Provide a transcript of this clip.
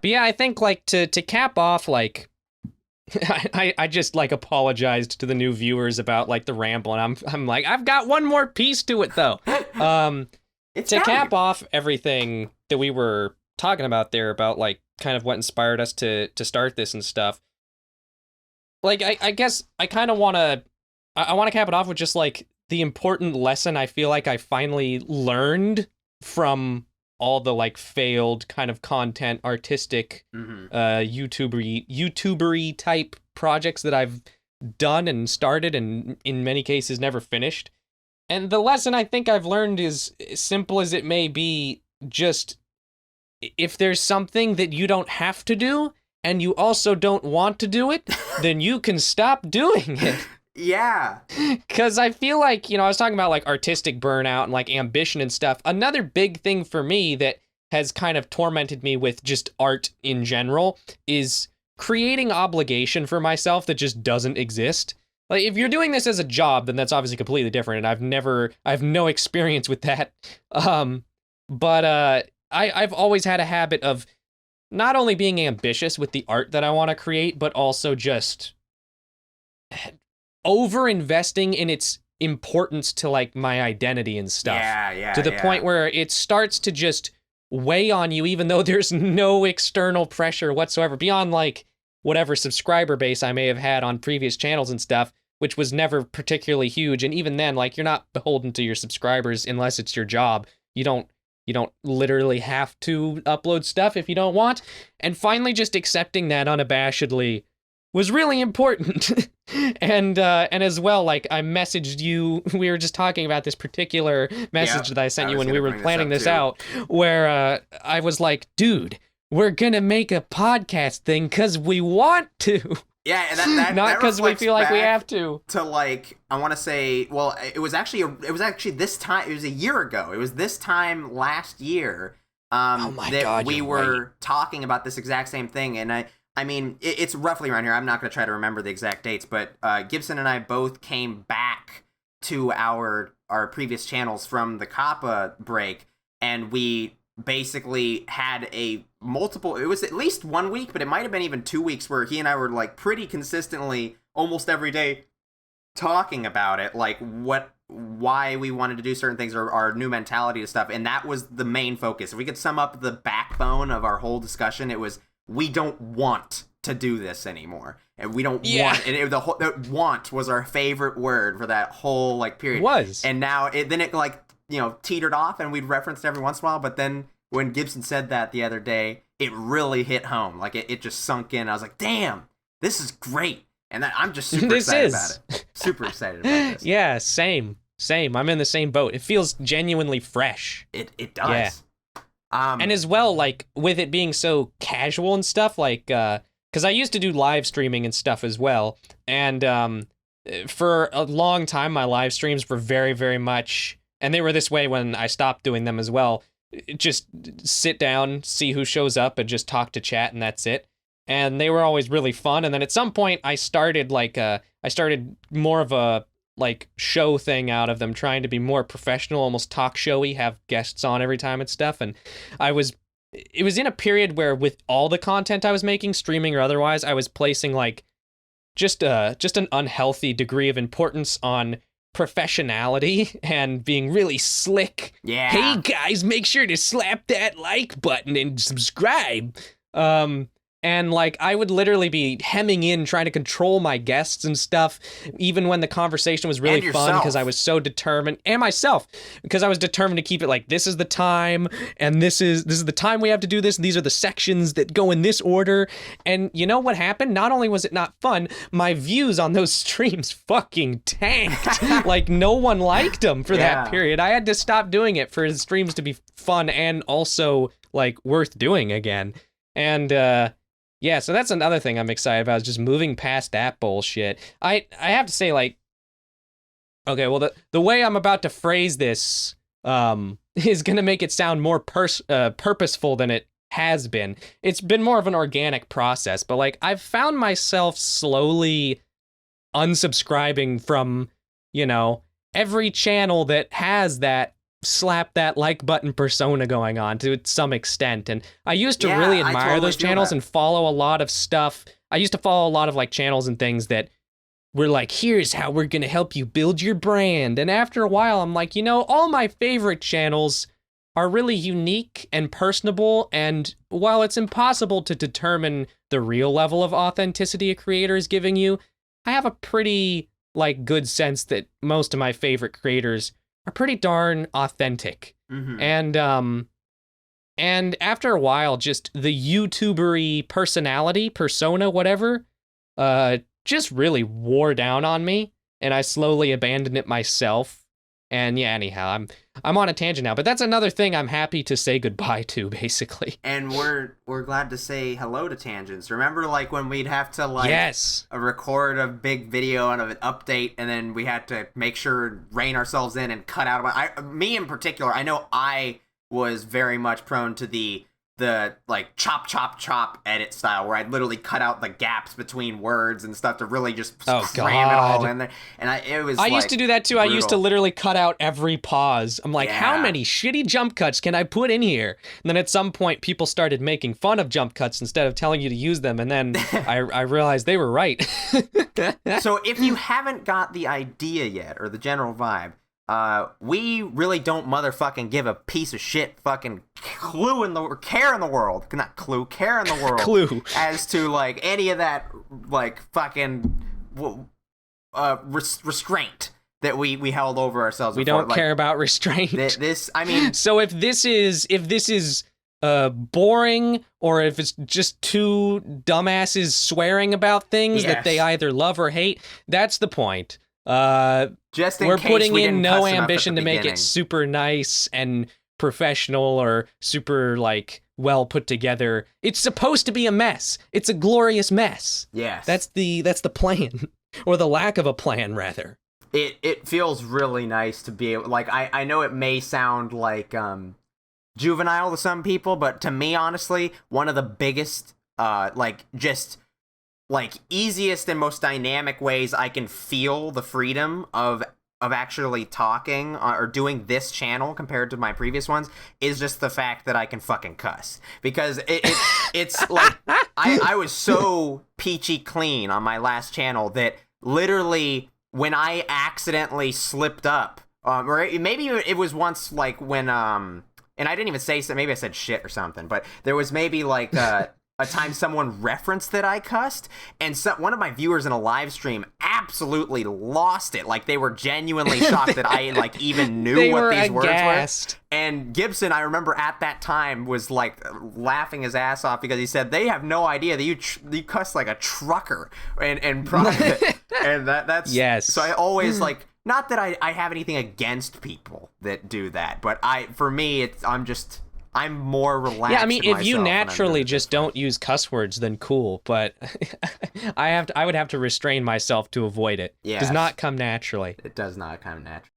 But yeah, I think like to cap off, like I just like apologized to the new viewers about like the ramble, and I'm like, I've got one more piece to it though. Um It's to cap valuable. off everything that we were talking about there about like kind of what inspired us to start this and stuff. Like I guess I kind of want to I want to cap it off with just like the important lesson I feel like I finally learned from all the like failed kind of content artistic Hmm. YouTubery type projects that I've done and started and in many cases never finished. And the lesson I think I've learned is as simple as it may be, just if there's something that you don't have to do and you also don't want to do it, then you can stop doing it. Yeah. Because I feel like, I was talking about like artistic burnout and like ambition and stuff. Another big thing for me that has kind of tormented me with just art in general is creating obligation for myself that just doesn't exist. Like if you're doing this as a job, then that's obviously completely different, and I have no experience with that. But I've always had a habit of not only being ambitious with the art that I want to create, but also just over investing in its importance to like my identity and stuff. Yeah, To yeah, the yeah. point where it starts to just weigh on you, even though there's no external pressure whatsoever beyond like whatever subscriber base I may have had on previous channels and stuff, which was never particularly huge. And even then, like, you're not beholden to your subscribers unless it's your job. You don't literally have to upload stuff if you don't want. And finally just accepting that unabashedly was really important. And as well, like, I messaged you, we were just talking about this particular Yeah. message that I sent I you was when we gonna were bring this planning up this too. out, where I was like, dude, we're gonna make a podcast thing because we want to. Yeah, and that Not that because we reflects feel like we back have to. to, like, I want to say, well, it was actually this time. It was a year ago. It was this time last year, Oh my that god, we you're right. were talking about this exact same thing. And I mean, it's roughly around here. I'm not going to try to remember the exact dates, but Gibson and I both came back to our previous channels from the Kappa break, and we basically had a multiple, it was at least 1 week, but it might have been even 2 weeks, where he and I were like pretty consistently almost every day talking about it, like why we wanted to do certain things, or our new mentality to stuff. And that was the main focus. If we could sum up the backbone of our whole discussion, it was, we don't want to do this anymore, and we don't Yeah, want, and the want was our favorite word for that whole like it period. was. And now then it like, teetered off, and we'd reference it every once in a while. But then when Gibson said that the other day, it really hit home. Like it just sunk in. I was like, damn, this is great. And I'm just super This excited about is. it. Super excited about this. Yeah, same. Same. I'm in the same boat. It feels genuinely fresh. It Yeah. does. And as well, like, with it being so casual and stuff, like, because I used to do live streaming and stuff as well. And for a long time, my live streams were very, very much, and they were this way when I stopped doing them as well. Just sit down, see who shows up, and just talk to chat, and that's it. And they were always really fun. And then at some point, I started I started more of a like show thing out of them, trying to be more professional, almost talk showy, have guests on every time and stuff. And I was, it was in a period where with all the content I was making, streaming or otherwise, I was placing like just an unhealthy degree of importance on professionality and being really slick. Hey Yeah. guys, make sure to slap that like button and subscribe. Um and like I would literally be hemming in trying to control my guests and stuff, even when the conversation was really And fun, because I yourself. was so determined, and myself, because I was determined to keep it like, this is the time, and this is the time we have to do this, and these are the sections that go in this order. And you know what happened? Not only was it not fun, my views on those streams fucking tanked. Like no one liked them for that Yeah. period. I had to stop doing it for the streams to be fun and also like worth doing again. And yeah, so that's another thing I'm excited about, is just moving past that bullshit. I have to say, like, okay, well, the way I'm about to phrase this is gonna make it sound more purposeful than it has been. It's been more of an organic process, but like I've found myself slowly unsubscribing from, every channel that has that slap that like button persona going on to some extent. And I used to Yeah, really I admire totally those feel channels that. and follow a lot of stuff. I used to follow a lot of like channels and things that were like, here's how we're going to help you build your brand. And after a while, I'm like, all my favorite channels are really unique and personable. And while it's impossible to determine the real level of authenticity a creator is giving you, I have a pretty like good sense that most of my favorite creators are pretty darn authentic. Mm-hmm. And after a while, just the YouTubery personality, persona, whatever, just really wore down on me, and I slowly abandoned it myself. And yeah, anyhow, I'm on a tangent now, but that's another thing I'm happy to say goodbye to, basically. And we're glad to say hello to tangents. Remember, like when we'd have to like Yes. record a big video and of an update, and then we had to make sure rein ourselves in and cut out. Me in particular, I know I was very much prone to the like chop edit style where I'd literally cut out the gaps between words and stuff to really just cram it all in there. And I used to do that too. brutal. I used to literally cut out every pause. I'm like, how Yeah. many shitty jump cuts can I put in here? And then at some point, people started making fun of jump cuts instead of telling you to use them. And then I realized they were right. So if you haven't got the idea yet or the general vibe, we really don't motherfucking give a piece of shit fucking care in the world Clue. as to like any of that like fucking restraint that we held over ourselves. We before. don't care about restraint. This, I mean, So if this is boring, or if it's just two dumbasses swearing about things that they either love or hate, that's the point. just in We're case putting we in didn't no cuss enough at ambition the to make beginning. it super nice and professional or super like well put together. It's supposed to be a mess. It's a glorious mess. Yes, That's the plan, or the lack of a plan, rather. It feels really nice to be able, like, I know it may sound like juvenile to some people, but to me, honestly, one of the biggest easiest and most dynamic ways I can feel the freedom of actually talking or doing this channel compared to my previous ones is just the fact that I can fucking cuss. Because it's like I was so peachy clean on my last channel that literally when I accidentally slipped up, or maybe it was once like when and I didn't even say so, maybe I said shit or something, but there was maybe like a time someone referenced that I cussed, and one of my viewers in a live stream absolutely lost it. Like, they were genuinely shocked that I like even knew what these words were. And Gibson, I remember at that time, was like laughing his ass off because he said they have no idea that you cuss like a trucker in private. And that's yes. So I always like, not that I have anything against people that do that, but for me I'm more relaxed. Yeah, I mean, if you naturally just don't use cuss words, then cool. But I would have to restrain myself to avoid it. Yeah, It does not come naturally. It does not come naturally.